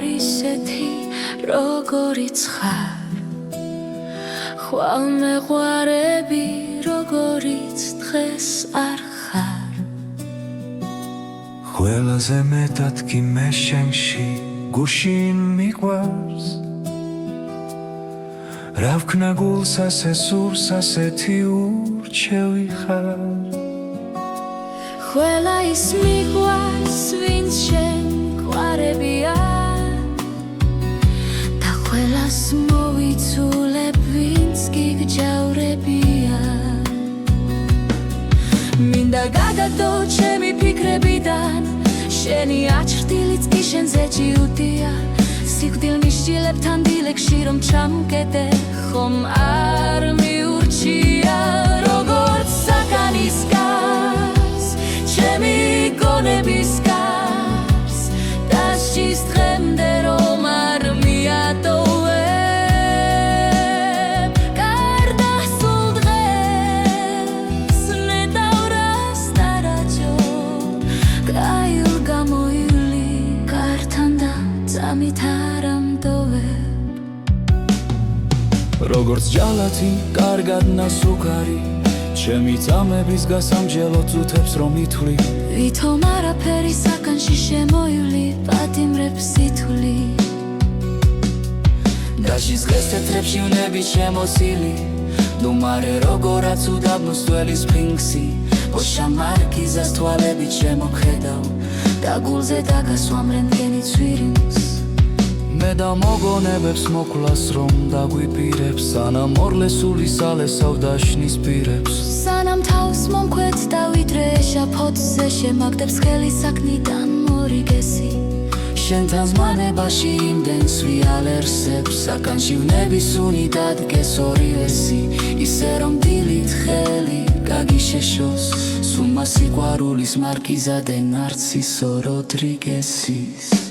არ ისეთი როგორიც ხარ ხვალ მეყვარები როგორიც დღეს არ ხარ ყველაზე მეტად კი მე შენში გუშინ მიყვარს რა ვქნა გულს ასე სურს ასეთი ურჩევი ხარ ყველა ის მიყვარს ვინც შენ გვარებია და ყველას მოვიცულებ ვინც გიგჯავრებია მინდა გადადო ჩემი ფიქრებიდან შენი აჩრდილიც კი შენზე ჭიუტია სიკვდილ მისჯილებთან დილეგში რომ ჩამკეტე ხომ არ მიურჩია როგორც საკანის გარს ჩემი გონების გარს დასჯის დღემდე რომ არ მიატოვებ გარდა სულ დღეს ნეტავრას დარაჯო გაიულ გამოიული გართან და წამით არ ამტოვებ როგორც ჯალათი კარგად ნასუქარი ჩემი წამების გასამჯელო წუთებს რომ ითვლი ვითომ არაფერი საკანში შემოივლი პატიმრებს ითვლი დაშის დღეს თეთრებში ვნები შემოსილი ნუმარე როგორაც უდაბნოს ძველი სფინქსი ოშა მარკიზას თვალებით შემოხედავ და გულზე დაგასვამ რენტგენი ცვირინს მე და მოგონებებს მოკლას რომ დაგვიპირებს სანამ ორლესული სალესავ დაშნის პირებს სანამ თავს მომქვეთ და ვიდრე ეშაფოთზე შემაგდებს ხელი საქმიდან მორიგესი შენთან ზმანებაში იმდენს ვიალერსებს საკანში ვნები სუნი დადგეს ორივესი ისე რომ დილით ხელი გაგიშეშოს სულმა სიყვარულის მარკიზა დე ნარცისო როდრიგესის